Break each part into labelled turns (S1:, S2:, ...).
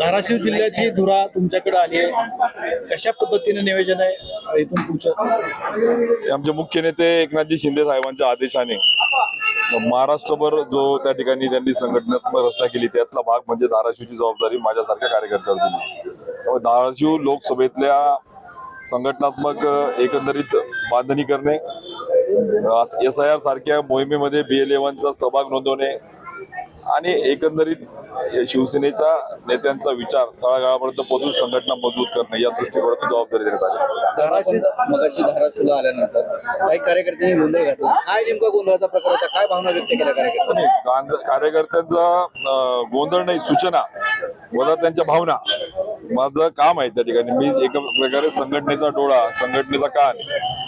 S1: धाराशिव जिल्ह्याची धुरा तुमच्याकडे आली आहे, कशा पद्धतीने नियोजन आहे इथून पुढचं?
S2: आमचे मुख्य नेते एकनाथजी शिंदे साहेबांच्या आदेशाने महाराष्ट्रभर जो त्या ठिकाणी त्यांनी संघटनात्मक रचना केली त्यातला भाग म्हणजे धाराशिवची जबाबदारी माझ्यासारख्या कार्यकर्त्यावर दिली. त्यामुळे धाराशिव लोकसभेतल्या संघटनात्मक एकंदरीत बांधणी करणे, SIR सारख्या मोहिमेमध्ये BL-1चा सहभाग नोंदवणे आणि एकंदरीत शिवसेनेचा नेत्यांचा विचार तळागाळापर्यंत पोहोचून संघटना मजबूत करणे या दृष्टिकोनातून जबाबदारी देण्यात आली.
S3: मगाशी धाराशिवला आल्यानंतर काही कार्यकर्त्यांनी गोंधळ घातला. काय नेमका गोंधळाचा प्रकार होता? काय भावना व्यक्त केल्या कार्यकर्त्यांनी?
S2: कार्यकर्त्यांचा गोंधळ नाही, सूचना वजा त्यांच्या भावना. माझं काम आहे त्या ठिकाणी. मी एका प्रकारे संघटनेचा डोळा, संघटनेचा कान,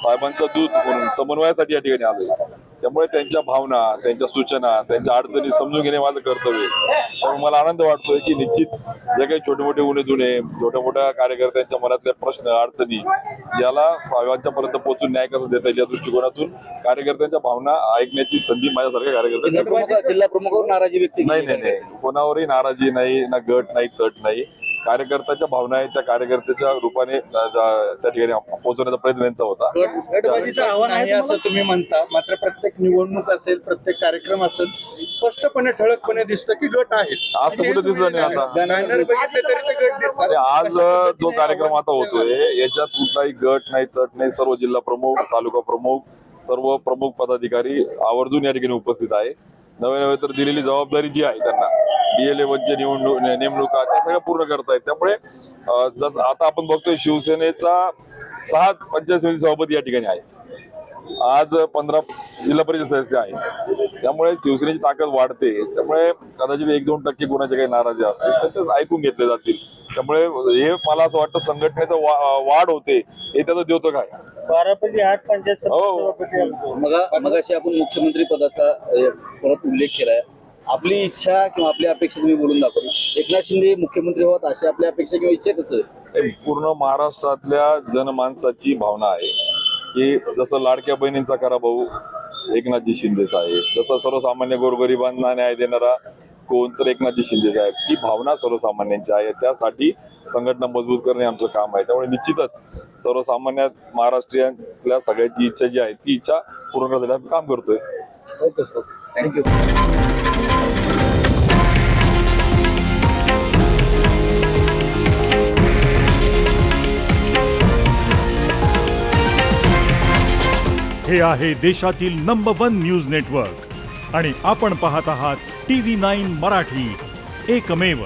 S2: साहेबांचा दूत म्हणून समन्वयासाठी या ठिकाणी आलोय. त्यामुळे त्यांच्या भावना, त्यांच्या सूचना, त्यांच्या अडचणी समजून घेणे माझं कर्तव्य आहे. त्यामुळे मला आनंद वाटतोय की निश्चित जे काही छोटे मोठे उणे जुने, छोट्या मोठ्या कार्यकर्त्यांच्या मनातले प्रश्न, अडचणी याला साहेबांच्या पर्यंत पोहोचून न्याय कसं देता येईल या दृष्टिकोनातून कार्यकर्त्यांच्या भावना ऐकण्याची संधी माझ्यासारख्या कार्यकर्त्यांना.
S3: जिल्हा प्रमुखावर नाराजी व्यक्त केली?
S2: नाही, कोणावरही नाराजी नाही, ना गट नाही, तट नाही. कार्यकर्त्याच्या भावना आहेत त्या कार्यकर्त्याच्या रूपाने त्या ठिकाणी पोहोचवण्याचा प्रयत्न त्यांचा होता.
S1: गटबाजीचं आव्हान आहे असं तुम्ही म्हणता, मात्र प्रत्येक निवडणूक असेल, प्रत्येक कार्यक्रम असेल, स्पष्टपणे ठळकपणे दिसतं की गट आहेत.
S2: आज तर कुठे दिसलं नाही आता.
S1: बॅनर बघितले तरी ते गट दिसतात.
S2: आज जो कार्यक्रम आता होतोय याच्यात कुठलाही गट नाही, तट नाही. सर्व जिल्हा प्रमुख, तालुका प्रमुख, सर्व प्रमुख पदाधिकारी आवर्जून या ठिकाणी उपस्थित आहे. नवे तर दिलेली जबाबदारी जी आहे त्यांना BL-1ची नेमणुका त्या सगळ्या पूर्ण करतायत. त्यामुळे आता आपण बघतोय शिवसेनेचा 6 पंचायत समिती सभापती या ठिकाणी आहेत. आज 15 जिल्हा परिषद सदस्य आहेत. त्यामुळे शिवसेनेची ताकद वाढते. त्यामुळे कदाचित 1-2% कोणाचे काही नाराजी असतील तर ते ऐकून घेतले जातील. त्यामुळे हे मला असं वाटतं संघटनेचं वाढ होते हे त्याचं द्योतक आहे.
S1: 12पैकी 8 पंचायत
S3: मगाशी आपण मुख्यमंत्री पदाचा परत उल्लेख केलाय. आपली इच्छा किंवा आपली अपेक्षा तुम्ही बोलून दाखवली. एकनाथ शिंदे मुख्यमंत्री व्हावं अशी आपली अपेक्षा किंवा इच्छा कसं?
S2: पूर्ण महाराष्ट्रातल्या जनमानसाची भावना आहे की जसं लाडक्या बहिणींचा करा भाऊ एकनाथजी शिंदे साहेब, जसं सर्वसामान्य गोरगरिबांना न्याय देणारा कोण तर एकनाथजी शिंदे साहेब, ती भावना सर्वसामान्यांची आहे. त्यासाठी संघटना मजबूत करणे आमचं काम आहे. त्यामुळे निश्चितच सर्वसामान्य महाराष्ट्रीयांतल्या सगळ्यांची इच्छा जी आहे ती इच्छा पूर्ण करण्यासाठी आम्ही काम करतोय.
S3: Okay, thank you.
S4: हे आहे देशातील नंबर 1 न्यूज नेटवर्क आणि आपण पाहत आहात TV9 मराठी, एकमेव.